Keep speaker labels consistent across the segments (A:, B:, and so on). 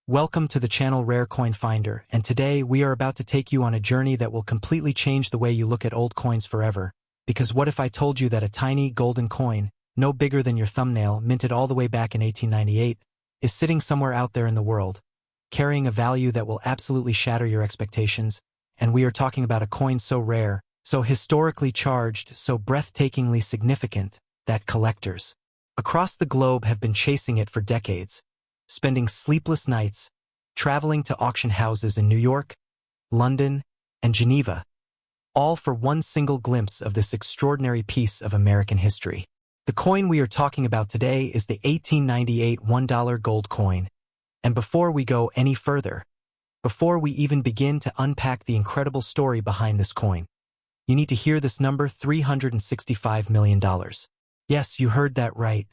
A: Welcome to the channel Rare Coin Finder, and today we are about to take you on a journey that will completely change the way you look at old coins forever. Because what if I told you that a tiny golden coin, no bigger than your thumbnail, minted all the way back in 1898, is sitting somewhere out there in the world, carrying a value that will absolutely shatter your expectations, and we are talking about a coin so rare, so historically charged, so breathtakingly significant, that collectors across the globe have been chasing it for decades, spending sleepless nights, traveling to auction houses in New York, London, and Geneva, all for one single glimpse of this extraordinary piece of American history. The coin we are talking about today is the 1898 $1 gold coin. And before we go any further, before we even begin to unpack the incredible story behind this coin, you need to hear this number: $365 million. Yes, you heard that right.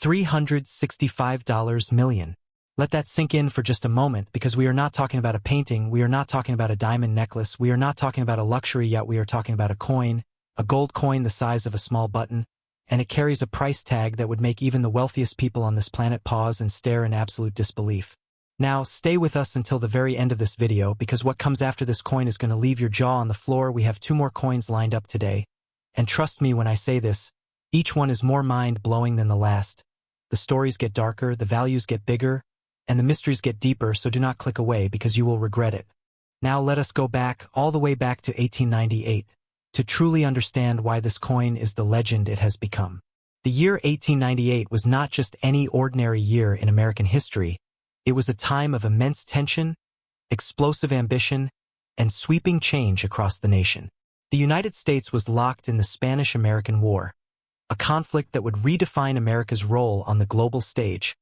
A: $365 million. Let that sink in for just a moment, because we are not talking about a painting, we are not talking about a diamond necklace, we are not talking about a luxury, yet we are talking about a coin, a gold coin the size of a small button, and it carries a price tag that would make even the wealthiest people on this planet pause and stare in absolute disbelief. Now, stay with us until the very end of this video, because what comes after this coin is going to leave your jaw on the floor. We have two more coins lined up today, and trust me when I say this, each one is more mind-blowing than the last. The stories get darker, the values get bigger, and the mysteries get deeper, so do not click away because you will regret it. Now let us go back, all the way back to 1898, to truly understand why this coin is the legend it has become. The year 1898 was not just any ordinary year in American history. It was a time of immense tension, explosive ambition, and sweeping change across the nation. The United States was locked in the Spanish-American War, a conflict that would redefine America's role on the global stage,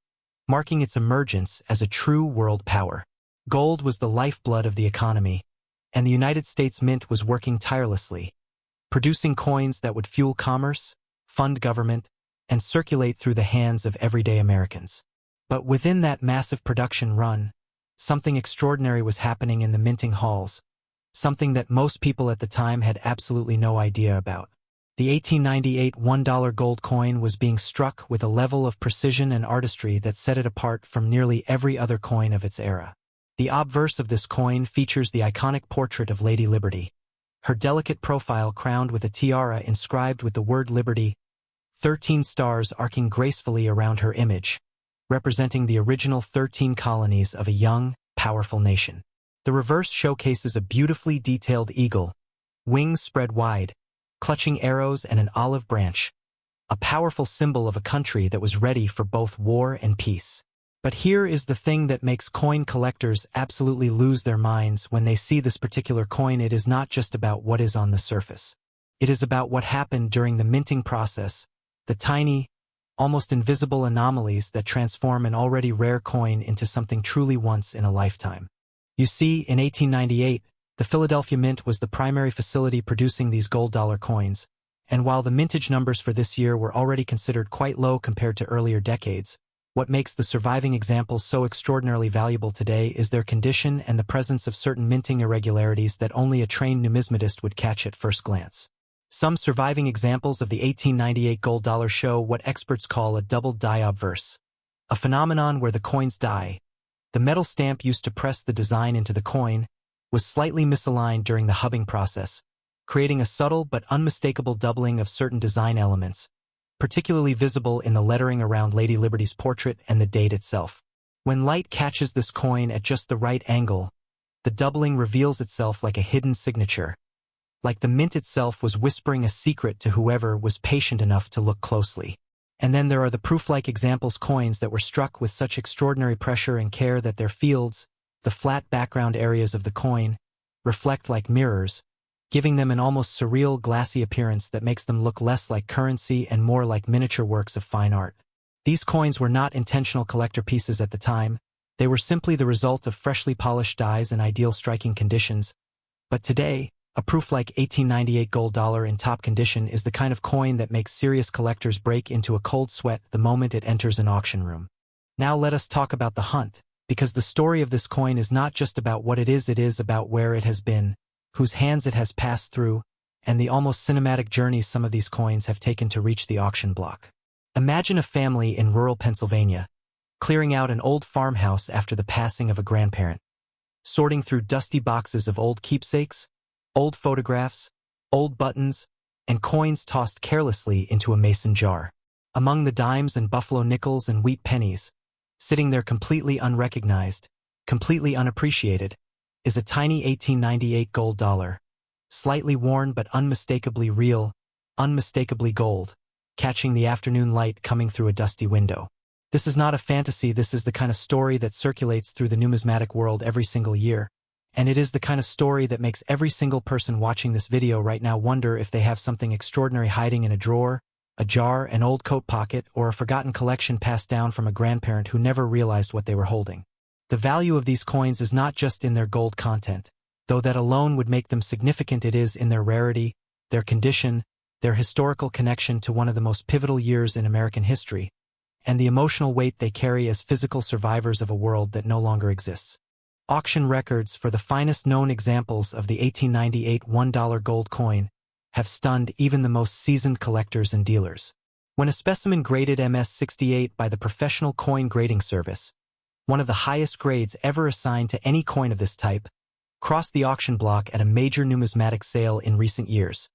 A: marking its emergence as a true world power. Gold was the lifeblood of the economy, and the United States Mint was working tirelessly, producing coins that would fuel commerce, fund government, and circulate through the hands of everyday Americans. But within that massive production run, something extraordinary was happening in the minting halls, something that most people at the time had absolutely no idea about. The 1898 $1 gold coin was being struck with a level of precision and artistry that set it apart from nearly every other coin of its era. The obverse of this coin features the iconic portrait of Lady Liberty, her delicate profile crowned with a tiara inscribed with the word Liberty, 13 stars arcing gracefully around her image, representing the original 13 colonies of a young, powerful nation. The reverse showcases a beautifully detailed eagle, wings spread wide, clutching arrows and an olive branch, a powerful symbol of a country that was ready for both war and peace. But here is the thing that makes coin collectors absolutely lose their minds when they see this particular coin. It is not just about what is on the surface. It is about what happened during the minting process, the tiny, almost invisible anomalies that transform an already rare coin into something truly once in a lifetime. You see, in 1898, the Philadelphia Mint was the primary facility producing these gold dollar coins, and while the mintage numbers for this year were already considered quite low compared to earlier decades, what makes the surviving examples so extraordinarily valuable today is their condition and the presence of certain minting irregularities that only a trained numismatist would catch at first glance. Some surviving examples of the 1898 gold dollar show what experts call a double die obverse, a phenomenon where the coin's die, the metal stamp used to press the design into the coin, was slightly misaligned during the hubbing process, creating a subtle but unmistakable doubling of certain design elements, particularly visible in the lettering around Lady Liberty's portrait and the date itself. When light catches this coin at just the right angle, the doubling reveals itself like a hidden signature, like the mint itself was whispering a secret to whoever was patient enough to look closely. And then there are the proof-like examples, coins that were struck with such extraordinary pressure and care that their fields, the flat background areas of the coin, reflect like mirrors, giving them an almost surreal glassy appearance that makes them look less like currency and more like miniature works of fine art. These coins were not intentional collector pieces at the time, they were simply the result of freshly polished dies in ideal striking conditions. But today, a proof-like 1898 gold dollar in top condition is the kind of coin that makes serious collectors break into a cold sweat the moment it enters an auction room. Now let us talk about the hunt, because the story of this coin is not just about what it is about where it has been, whose hands it has passed through, and the almost cinematic journeys some of these coins have taken to reach the auction block. Imagine a family in rural Pennsylvania, clearing out an old farmhouse after the passing of a grandparent, sorting through dusty boxes of old keepsakes, old photographs, old buttons, and coins tossed carelessly into a mason jar. Among the dimes and buffalo nickels and wheat pennies, sitting there completely unrecognized, completely unappreciated, is a tiny 1898 gold dollar, slightly worn but unmistakably real, unmistakably gold, catching the afternoon light coming through a dusty window. This is not a fantasy, this is the kind of story that circulates through the numismatic world every single year, and it is the kind of story that makes every single person watching this video right now wonder if they have something extraordinary hiding in a drawer, a jar, an old coat pocket, or a forgotten collection passed down from a grandparent who never realized what they were holding. The value of these coins is not just in their gold content, though that alone would make them significant. It is in their rarity, their condition, their historical connection to one of the most pivotal years in American history, and the emotional weight they carry as physical survivors of a world that no longer exists. Auction records for the finest known examples of the 1898 $1 gold coin have stunned even the most seasoned collectors and dealers. When a specimen graded MS-68 by the Professional Coin Grading Service, one of the highest grades ever assigned to any coin of this type, crossed the auction block at a major numismatic sale in recent years,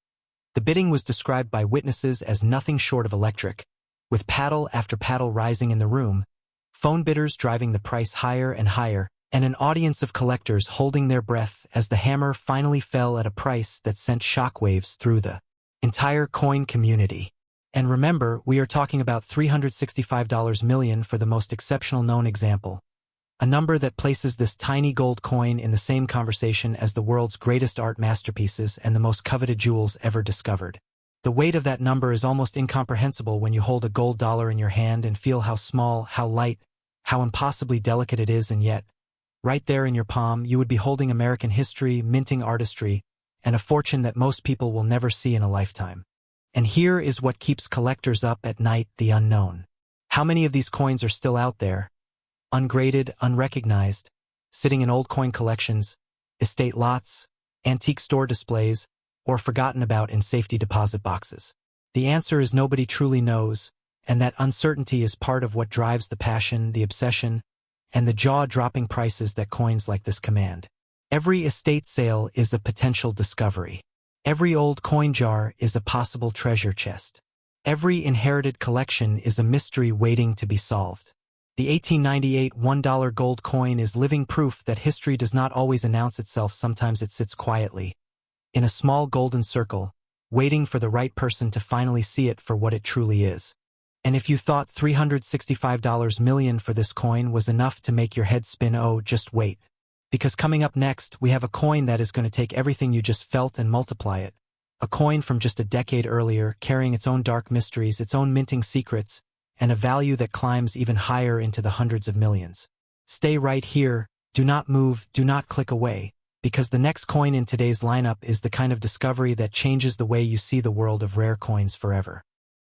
A: the bidding was described by witnesses as nothing short of electric, with paddle after paddle rising in the room, phone bidders driving the price higher and higher, and an audience of collectors holding their breath as the hammer finally fell at a price that sent shockwaves through the entire coin community. And remember, we are talking about $365 million for the most exceptional known example, a number that places this tiny gold coin in the same conversation as the world's greatest art masterpieces and the most coveted jewels ever discovered. The weight of that number is almost incomprehensible when you hold a gold dollar in your hand and feel how small, how light, how impossibly delicate it is, and yet, right there in your palm, you would be holding American history, minting artistry, and a fortune that most people will never see in a lifetime. And here is what keeps collectors up at night: the unknown. How many of these coins are still out there, ungraded, unrecognized, sitting in old coin collections, estate lots, antique store displays, or forgotten about in safety deposit boxes? The answer is nobody truly knows, and that uncertainty is part of what drives the passion, the obsession, and the jaw-dropping prices that coins like this command. Every estate sale is a potential discovery. Every old coin jar is a possible treasure chest. Every inherited collection is a mystery waiting to be solved. The 1898 $1 gold coin is living proof that history does not always announce itself. Sometimes it sits quietly, in a small golden circle, waiting for the right person to finally see it for what it truly is. And if you thought $365 million for this coin was enough to make your head spin, oh, just wait. Because coming up next, we have a coin that is going to take everything you just felt and multiply it. A coin from just a decade earlier, carrying its own dark mysteries, its own minting secrets, and a value that climbs even higher into the hundreds of millions. Stay right here, do not move, do not click away, because the next coin in today's lineup is the kind of discovery that changes the way you see the world of rare coins forever.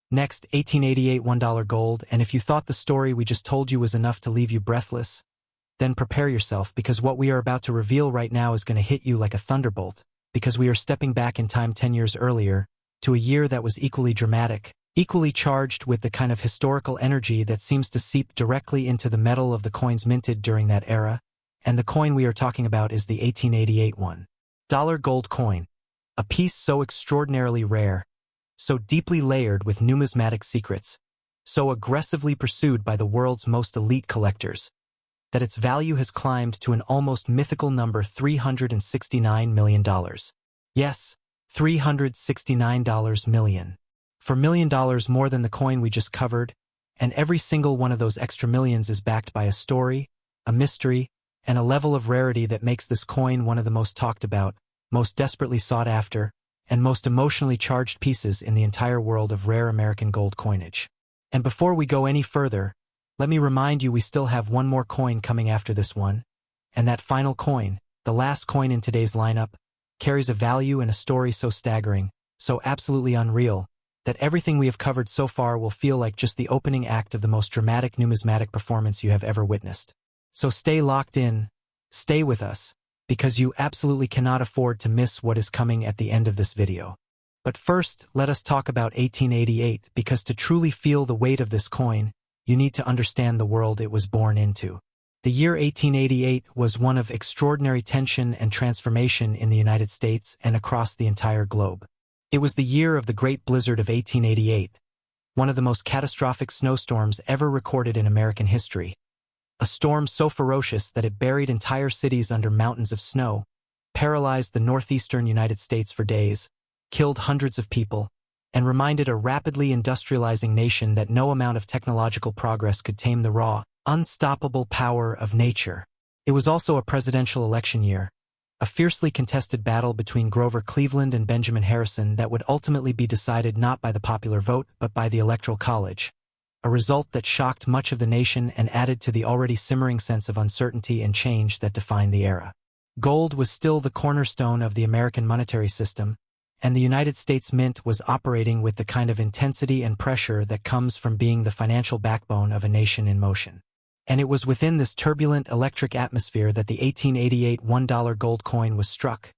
A: Next, 1888 $1 gold, and if you thought the story we just told you was enough to leave you breathless, then prepare yourself, because what we are about to reveal right now is going to hit you like a thunderbolt, because we are stepping back in time 10 years earlier, to a year that was equally dramatic, equally charged with the kind of historical energy that seems to seep directly into the metal of the coins minted during that era, and the coin we are talking about is the 1888 $1 gold coin, a piece so extraordinarily rare, so deeply layered with numismatic secrets, so aggressively pursued by the world's most elite collectors, that its value has climbed to an almost mythical number: $369 million. Yes, $369 million. For $1 million more than the coin we just covered, and every single one of those extra millions is backed by a story, a mystery, and a level of rarity that makes this coin one of the most talked about, most desperately sought after, and most emotionally charged pieces in the entire world of rare American gold coinage. And before we go any further, let me remind you we still have one more coin coming after this one, and that final coin, the last coin in today's lineup, carries a value and a story so staggering, so absolutely unreal, that everything we have covered so far will feel like just the opening act of the most dramatic numismatic performance you have ever witnessed. So stay locked in, stay with us, because you absolutely cannot afford to miss what is coming at the end of this video. But first, let us talk about 1888, because to truly feel the weight of this coin, you need to understand the world it was born into. The year 1888 was one of extraordinary tension and transformation in the United States and across the entire globe. It was the year of the Great Blizzard of 1888, one of the most catastrophic snowstorms ever recorded in American history. A storm so ferocious that it buried entire cities under mountains of snow, paralyzed the northeastern United States for days, killed hundreds of people, and reminded a rapidly industrializing nation that no amount of technological progress could tame the raw, unstoppable power of nature. It was also a presidential election year, a fiercely contested battle between Grover Cleveland and Benjamin Harrison that would ultimately be decided not by the popular vote but by the Electoral College, a result that shocked much of the nation and added to the already simmering sense of uncertainty and change that defined the era. Gold was still the cornerstone of the American monetary system, and the United States Mint was operating with the kind of intensity and pressure that comes from being the financial backbone of a nation in motion. And it was within this turbulent electric atmosphere that the 1888 $1 gold coin was struck,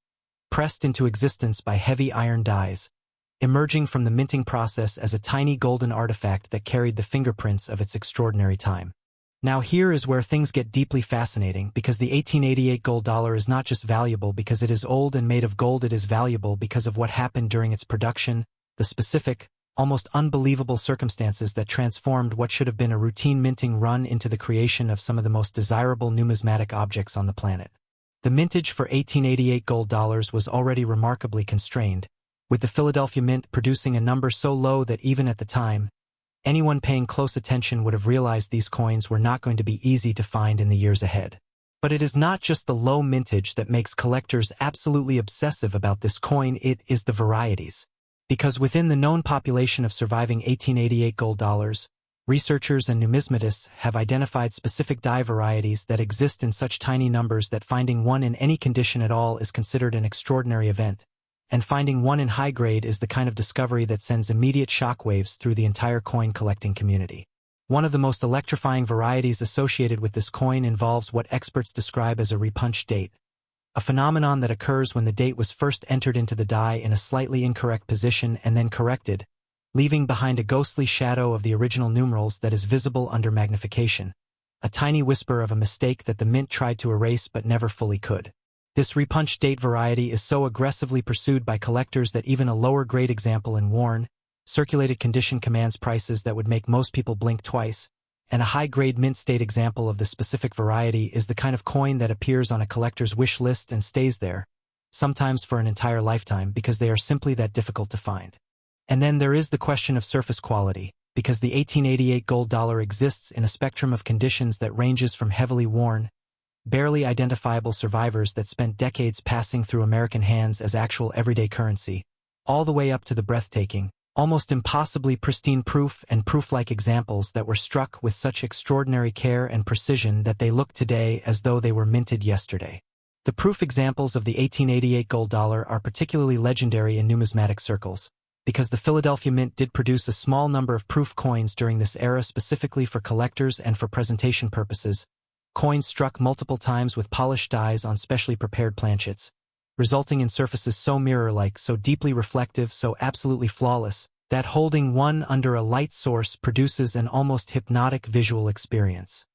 A: pressed into existence by heavy iron dies, emerging from the minting process as a tiny golden artifact that carried the fingerprints of its extraordinary time. Now here is where things get deeply fascinating, because the 1888 gold dollar is not just valuable because it is old and made of gold, it is valuable because of what happened during its production, the specific, almost unbelievable circumstances that transformed what should have been a routine minting run into the creation of some of the most desirable numismatic objects on the planet. The mintage for 1888 gold dollars was already remarkably constrained, with the Philadelphia Mint producing a number so low that even at the time, anyone paying close attention would have realized these coins were not going to be easy to find in the years ahead. But it is not just the low mintage that makes collectors absolutely obsessive about this coin, it is the varieties. Because within the known population of surviving 1888 gold dollars, researchers and numismatists have identified specific die varieties that exist in such tiny numbers that finding one in any condition at all is considered an extraordinary event, and finding one in high grade is the kind of discovery that sends immediate shockwaves through the entire coin collecting community. One of the most electrifying varieties associated with this coin involves what experts describe as a repunch date, a phenomenon that occurs when the date was first entered into the die in a slightly incorrect position and then corrected, leaving behind a ghostly shadow of the original numerals that is visible under magnification, a tiny whisper of a mistake that the mint tried to erase but never fully could. This repunch date variety is so aggressively pursued by collectors that even a lower-grade example in worn, circulated condition commands prices that would make most people blink twice, and a high-grade mint state example of the specific variety is the kind of coin that appears on a collector's wish list and stays there, sometimes for an entire lifetime because they are simply that difficult to find. And then there is the question of surface quality, because the 1888 gold dollar exists in a spectrum of conditions that ranges from heavily worn, barely identifiable survivors that spent decades passing through American hands as actual everyday currency, all the way up to the breathtaking, almost impossibly pristine proof and proof-like examples that were struck with such extraordinary care and precision that they look today as though they were minted yesterday. The proof examples of the 1888 gold dollar are particularly legendary in numismatic circles, because the Philadelphia Mint did produce a small number of proof coins during this era specifically for collectors and for presentation purposes, coins struck multiple times with polished dies on specially prepared planchets, resulting in surfaces so mirror-like, so deeply reflective, so absolutely flawless, that holding one under a light source produces an almost hypnotic visual experience.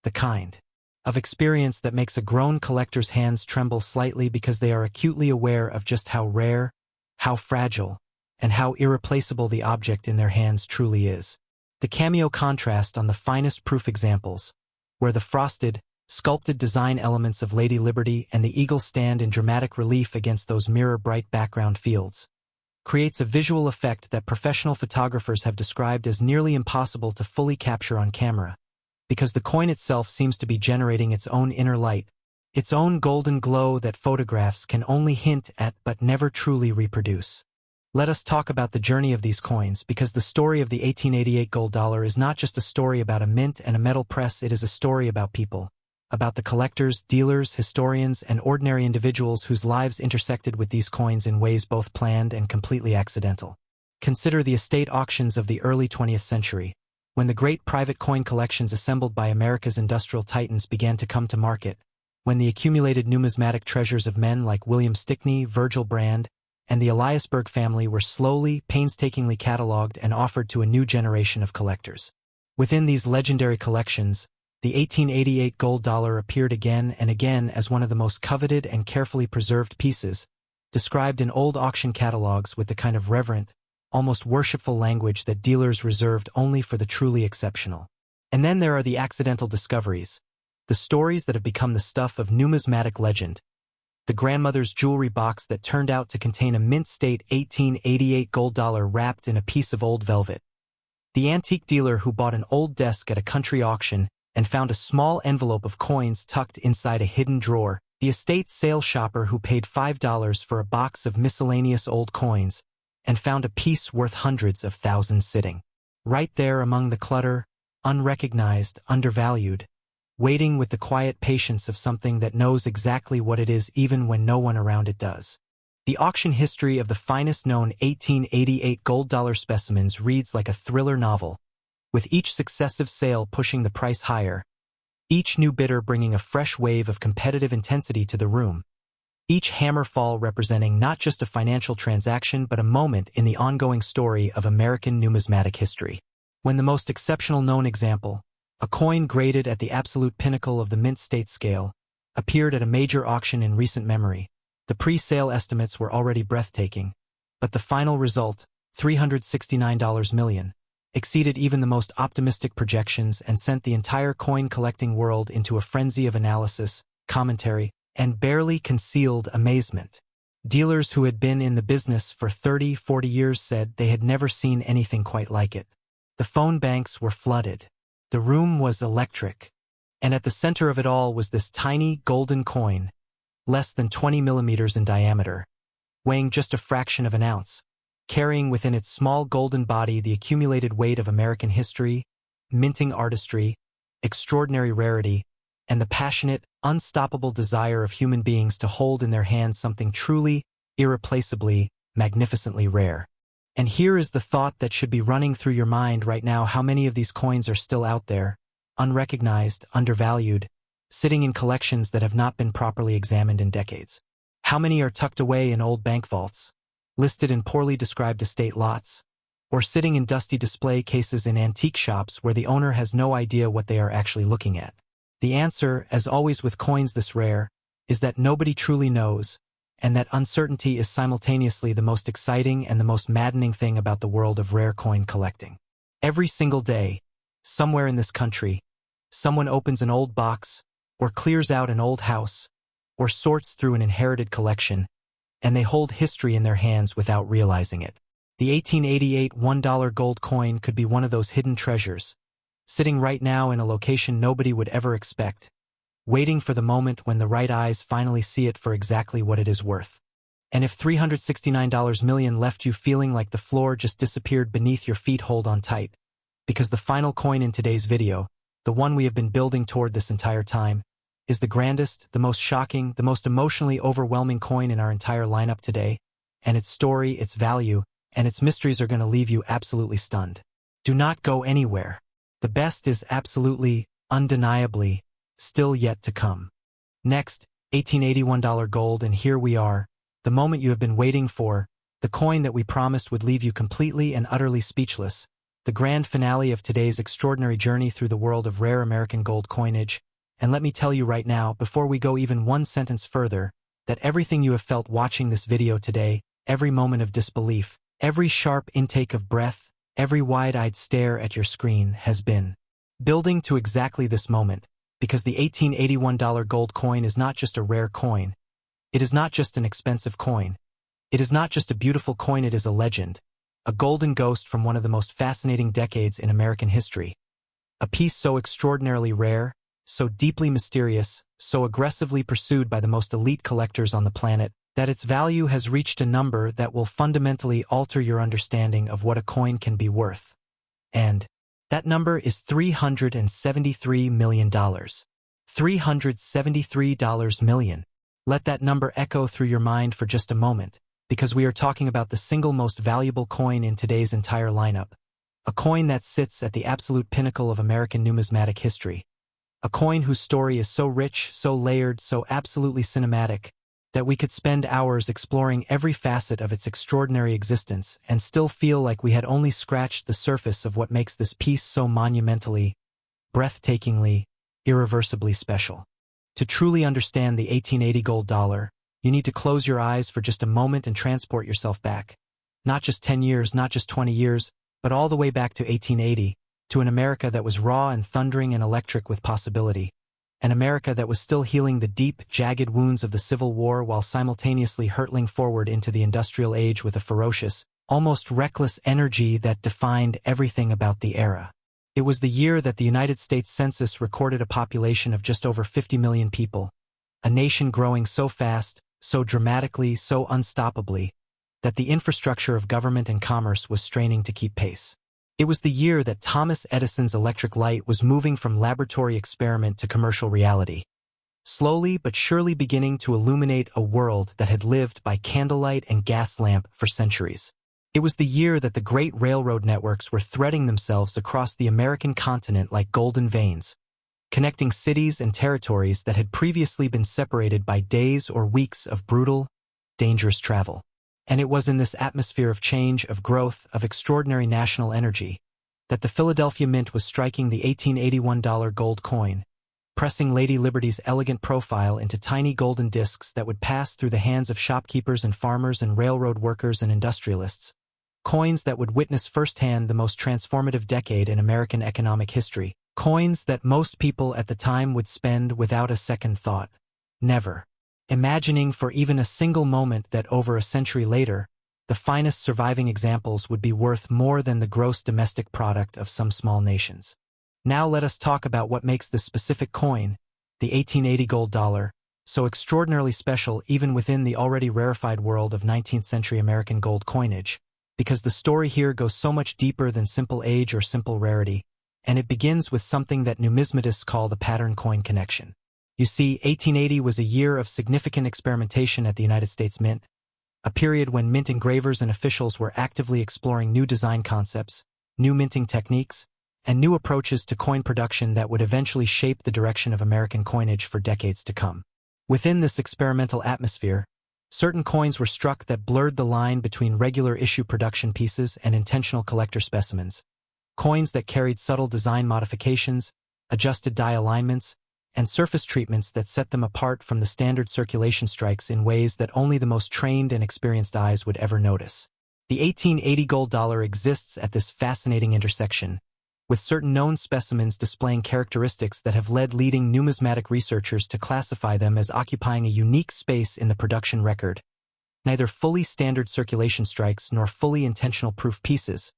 A: The kind of experience that makes a grown collector's hands tremble slightly because they are acutely aware of just how rare, how fragile, and how irreplaceable the object in their hands truly is. The cameo contrast on the finest proof examples, where the frosted, sculpted design elements of Lady Liberty and the eagle stand in dramatic relief against those mirror-bright background fields, creates a visual effect that professional photographers have described as nearly impossible to fully capture on camera, because the coin itself seems to be generating its own inner light, its own golden glow that photographs can only hint at but never truly reproduce. Let us talk about the journey of these coins, because the story of the 1888 gold dollar is not just a story about a mint and a metal press, it is a story about people, about the collectors, dealers, historians, and ordinary individuals whose lives intersected with these coins in ways both planned and completely accidental. Consider the estate auctions of the early 20th century, when the great private coin collections assembled by America's industrial titans began to come to market, when the accumulated numismatic treasures of men like William Stickney, Virgil Brand, and the Eliasberg family were slowly, painstakingly catalogued and offered to a new generation of collectors. Within these legendary collections, the 1888 gold dollar appeared again and again as one of the most coveted and carefully preserved pieces, described in old auction catalogs with the kind of reverent, almost worshipful language that dealers reserved only for the truly exceptional. And then there are the accidental discoveries, the stories that have become the stuff of numismatic legend. The grandmother's jewelry box that turned out to contain a mint-state 1888 gold dollar wrapped in a piece of old velvet. The antique dealer who bought an old desk at a country auction and found a small envelope of coins tucked inside a hidden drawer. The estate sale shopper who paid $5 for a box of miscellaneous old coins and found a piece worth hundreds of thousands sitting right there among the clutter, unrecognized, undervalued, waiting with the quiet patience of something that knows exactly what it is even when no one around it does. The auction history of the finest known 1888 gold dollar specimens reads like a thriller novel, with each successive sale pushing the price higher, each new bidder bringing a fresh wave of competitive intensity to the room, each hammer fall representing not just a financial transaction but a moment in the ongoing story of American numismatic history. When the most exceptional known example, a coin graded at the absolute pinnacle of the mint state scale, appeared at a major auction in recent memory, the pre-sale estimates were already breathtaking, but the final result, $369 million, exceeded even the most optimistic projections and sent the entire coin-collecting world into a frenzy of analysis, commentary, and barely concealed amazement. Dealers who had been in the business for 30-40 years said they had never seen anything quite like it. The phone banks were flooded. The room was electric. And at the center of it all was this tiny golden coin, less than 20 millimeters in diameter, weighing just a fraction of an ounce, carrying within its small golden body the accumulated weight of American history, minting artistry, extraordinary rarity, and the passionate, unstoppable desire of human beings to hold in their hands something truly, irreplaceably, magnificently rare. And here is the thought that should be running through your mind right now: how many of these coins are still out there, unrecognized, undervalued, sitting in collections that have not been properly examined in decades? How many are tucked away in old bank vaults, listed in poorly described estate lots, or sitting in dusty display cases in antique shops where the owner has no idea what they are actually looking at? The answer, as always with coins this rare, is that nobody truly knows, and that uncertainty is simultaneously the most exciting and the most maddening thing about the world of rare coin collecting. Every single day, somewhere in this country, someone opens an old box, or clears out an old house, or sorts through an inherited collection, and they hold history in their hands without realizing it. The 1888 $1 gold coin could be one of those hidden treasures, sitting right now in a location nobody would ever expect, waiting for the moment when the right eyes finally see it for exactly what it is worth. And if $369 million left you feeling like the floor just disappeared beneath your feet, hold on tight, because the final coin in today's video, the one we have been building toward this entire time, is the grandest, the most shocking, the most emotionally overwhelming coin in our entire lineup today, and its story, its value, and its mysteries are going to leave you absolutely stunned. Do not go anywhere. The best is absolutely, undeniably, still yet to come. Next, $1881 gold, and here we are, the moment you have been waiting for, the coin that we promised would leave you completely and utterly speechless, the grand finale of today's extraordinary journey through the world of rare American gold coinage. And let me tell you right now, before we go even one sentence further, that everything you have felt watching this video today, every moment of disbelief, every sharp intake of breath, every wide-eyed stare at your screen has been building to exactly this moment, because the $1881 gold coin is not just a rare coin. It is not just an expensive coin. It is not just a beautiful coin, it is a legend, a golden ghost from one of the most fascinating decades in American history. A piece so extraordinarily rare, so deeply mysterious, so aggressively pursued by the most elite collectors on the planet, that its value has reached a number that will fundamentally alter your understanding of what a coin can be worth. And that number is $373 million. $373 million. Let that number echo through your mind for just a moment, because we are talking about the single most valuable coin in today's entire lineup. A coin that sits at the absolute pinnacle of American numismatic history. A coin whose story is so rich, so layered, so absolutely cinematic, that we could spend hours exploring every facet of its extraordinary existence and still feel like we had only scratched the surface of what makes this piece so monumentally, breathtakingly, irreversibly special. To truly understand the 1880 gold dollar, you need to close your eyes for just a moment and transport yourself back. Not just 10 years, not just 20 years, but all the way back to 1880, to an America that was raw and thundering and electric with possibility. An America that was still healing the deep, jagged wounds of the Civil War while simultaneously hurtling forward into the industrial age with a ferocious, almost reckless energy that defined everything about the era. It was the year that the United States Census recorded a population of just over 50 million people, a nation growing so fast, so dramatically, so unstoppably, that the infrastructure of government and commerce was straining to keep pace. It was the year that Thomas Edison's electric light was moving from laboratory experiment to commercial reality, slowly but surely beginning to illuminate a world that had lived by candlelight and gas lamp for centuries. It was the year that the great railroad networks were threading themselves across the American continent like golden veins, connecting cities and territories that had previously been separated by days or weeks of brutal, dangerous travel. And it was in this atmosphere of change, of growth, of extraordinary national energy, that the Philadelphia Mint was striking the 1881 gold coin, pressing Lady Liberty's elegant profile into tiny golden discs that would pass through the hands of shopkeepers and farmers and railroad workers and industrialists, coins that would witness firsthand the most transformative decade in American economic history, coins that most people at the time would spend without a second thought, never imagining for even a single moment that over a century later, the finest surviving examples would be worth more than the gross domestic product of some small nations. Now let us talk about what makes this specific coin, the 1880 gold dollar, so extraordinarily special even within the already rarefied world of 19th century American gold coinage, because the story here goes so much deeper than simple age or simple rarity, and it begins with something that numismatists call the pattern coin connection. You see, 1880 was a year of significant experimentation at the United States Mint, a period when mint engravers and officials were actively exploring new design concepts, new minting techniques, and new approaches to coin production that would eventually shape the direction of American coinage for decades to come. Within this experimental atmosphere, certain coins were struck that blurred the line between regular issue production pieces and intentional collector specimens, coins that carried subtle design modifications, adjusted die alignments, and surface treatments that set them apart from the standard circulation strikes in ways that only the most trained and experienced eyes would ever notice. The 1880 gold dollar exists at this fascinating intersection, with certain known specimens displaying characteristics that have led leading numismatic researchers to classify them as occupying a unique space in the production record. Neither fully standard circulation strikes nor fully intentional proof pieces,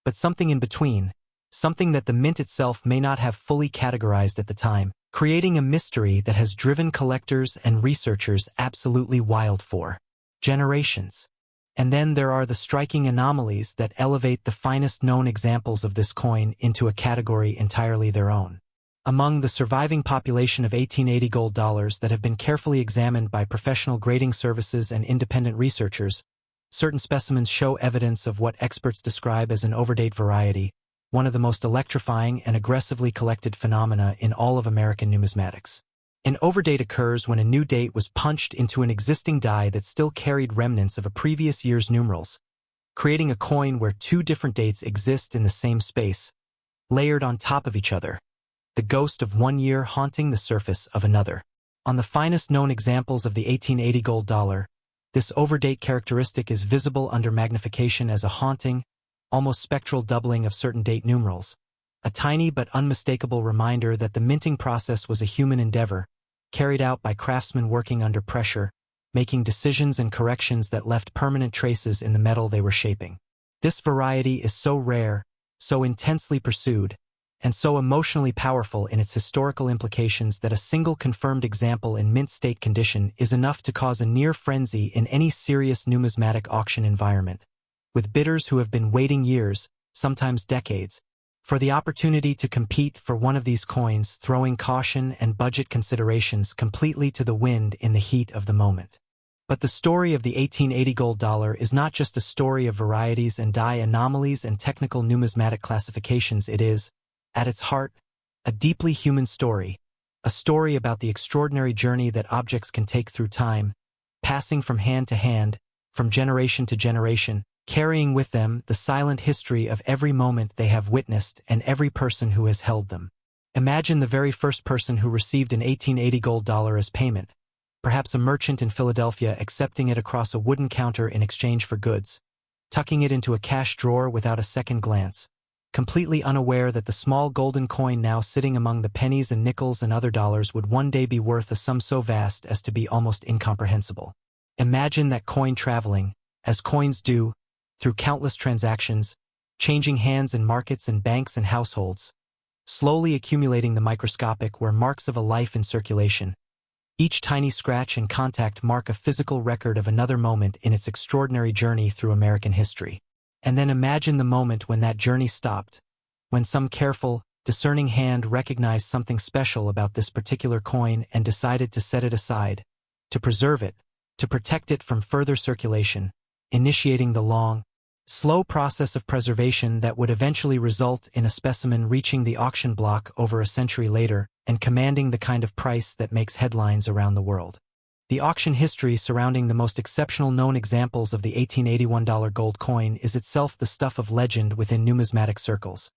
A: but something in between, something that the mint itself may not have fully categorized at the time, creating a mystery that has driven collectors and researchers absolutely wild for generations. And then there are the striking anomalies that elevate the finest known examples of this coin into a category entirely their own. Among the surviving population of 1880 gold dollars that have been carefully examined by professional grading services and independent researchers, certain specimens show evidence of what experts describe as an overdate variety, one of the most electrifying and aggressively collected phenomena in all of American numismatics. An overdate occurs when a new date was punched into an existing die that still carried remnants of a previous year's numerals, creating a coin where two different dates exist in the same space, layered on top of each other, the ghost of one year haunting the surface of another. On the finest known examples of the 1880 gold dollar, this overdate characteristic is visible under magnification as a haunting, almost spectral doubling of certain date numerals, a tiny but unmistakable reminder that the minting process was a human endeavor, carried out by craftsmen working under pressure, making decisions and corrections that left permanent traces in the metal they were shaping. This variety is so rare, so intensely pursued, and so emotionally powerful in its historical implications that a single confirmed example in mint state condition is enough to cause a near frenzy in any serious numismatic auction environment, with bidders who have been waiting years, sometimes decades, for the opportunity to compete for one of these coins, throwing caution and budget considerations completely to the wind in the heat of the moment. But the story of the 1880 gold dollar is not just a story of varieties and die anomalies and technical numismatic classifications. It is, at its heart, a deeply human story, a story about the extraordinary journey that objects can take through time, passing from hand to hand, from generation to generation, carrying with them the silent history of every moment they have witnessed and every person who has held them. Imagine the very first person who received an 1880 gold dollar as payment, perhaps a merchant in Philadelphia accepting it across a wooden counter in exchange for goods, tucking it into a cash drawer without a second glance, completely unaware that the small golden coin now sitting among the pennies and nickels and other dollars would one day be worth a sum so vast as to be almost incomprehensible. Imagine that coin traveling, as coins do, through countless transactions, changing hands in markets and banks and households, slowly accumulating the microscopic where marks of a life in circulation. Each tiny scratch and contact mark a physical record of another moment in its extraordinary journey through American history. And then imagine the moment when that journey stopped, when some careful, discerning hand recognized something special about this particular coin and decided to set it aside, to preserve it, to protect it from further circulation, initiating the long, slow process of preservation that would eventually result in a specimen reaching the auction block over a century later and commanding the kind of price that makes headlines around the world. The auction history surrounding the most exceptional known examples of the 1881 gold coin is itself the stuff of legend within numismatic circles.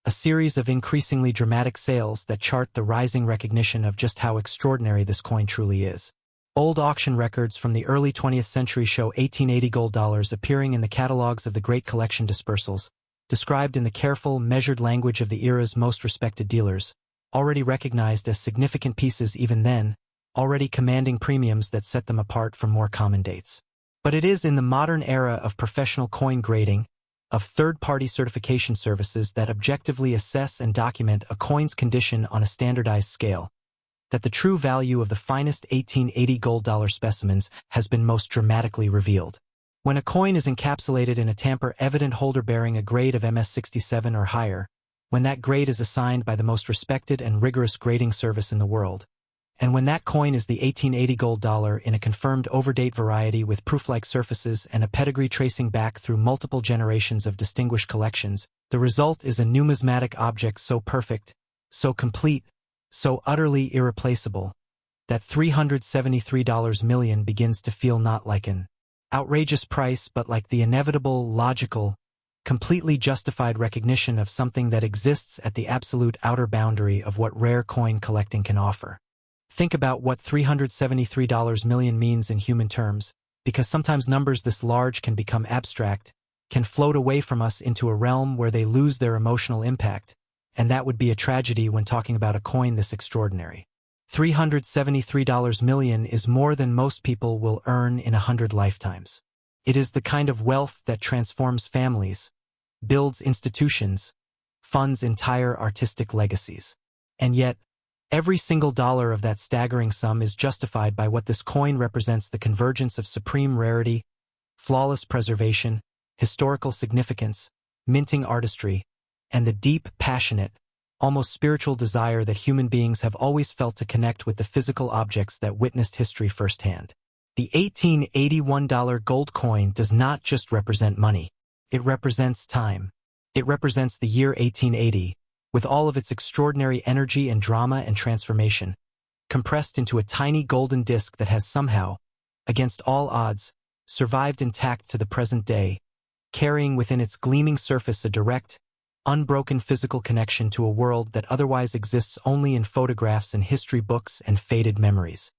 A: A series of increasingly dramatic sales that chart the rising recognition of just how extraordinary this coin truly is. Old auction records from the early 20th century show 1880 gold dollars appearing in the catalogs of the great collection dispersals, described in the careful, measured language of the era's most respected dealers, already recognized as significant pieces even then, already commanding premiums that set them apart from more common dates. But it is in the modern era of professional coin grading, of third-party certification services that objectively assess and document a coin's condition on a standardized scale, that the true value of the finest 1880 gold dollar specimens has been most dramatically revealed. When a coin is encapsulated in a tamper-evident holder bearing a grade of MS-67 or higher, when that grade is assigned by the most respected and rigorous grading service in the world, and when that coin is the 1880 gold dollar in a confirmed overdate variety with prooflike surfaces and a pedigree tracing back through multiple generations of distinguished collections, the result is a numismatic object so perfect, so complete, so utterly irreplaceable, that $373 million begins to feel not like an outrageous price but like the inevitable, logical, completely justified recognition of something that exists at the absolute outer boundary of what rare coin collecting can offer. Think about what $373 million means in human terms, because sometimes numbers this large can become abstract, can float away from us into a realm where they lose their emotional impact, and that would be a tragedy when talking about a coin this extraordinary. $373 million is more than most people will earn in 100 lifetimes. It is the kind of wealth that transforms families, builds institutions, funds entire artistic legacies. And yet, every single dollar of that staggering sum is justified by what this coin represents: the convergence of supreme rarity, flawless preservation, historical significance, minting artistry, and the deep, passionate, almost spiritual desire that human beings have always felt to connect with the physical objects that witnessed history firsthand. The 1881 gold coin does not just represent money. It represents time. It represents the year 1880, with all of its extraordinary energy and drama and transformation, compressed into a tiny golden disc that has somehow, against all odds, survived intact to the present day, carrying within its gleaming surface a direct, unbroken physical connection to a world that otherwise exists only in photographs and history books and faded memories.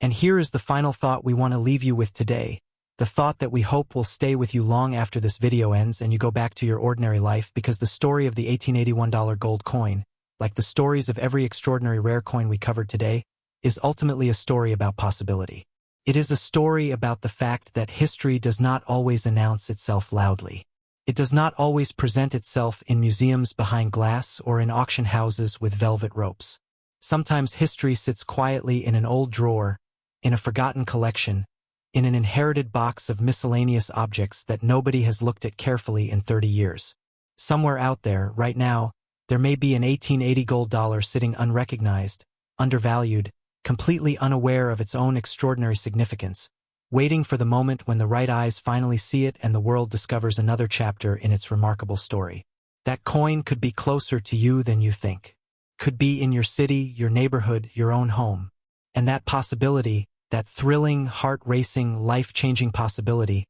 A: And here is the final thought we want to leave you with today, the thought that we hope will stay with you long after this video ends and you go back to your ordinary life, because the story of the 1881 gold coin, like the stories of every extraordinary rare coin we covered today, is ultimately a story about possibility. It is a story about the fact that history does not always announce itself loudly. It does not always present itself in museums behind glass or in auction houses with velvet ropes. Sometimes history sits quietly in an old drawer, in a forgotten collection, in an inherited box of miscellaneous objects that nobody has looked at carefully in 30 years. Somewhere out there, right now, there may be an 1880 gold dollar sitting unrecognized, undervalued, completely unaware of its own extraordinary significance, waiting for the moment when the right eyes finally see it and the world discovers another chapter in its remarkable story. That coin could be closer to you than you think. Could be in your city, your neighborhood, your own home. And that possibility, that thrilling, heart-racing, life-changing possibility,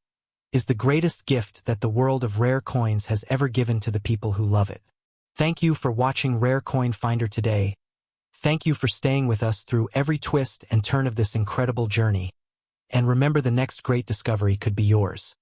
A: is the greatest gift that the world of rare coins has ever given to the people who love it. Thank you for watching Rare Coin Finder today. Thank you for staying with us through every twist and turn of this incredible journey. And remember, the next great discovery could be yours.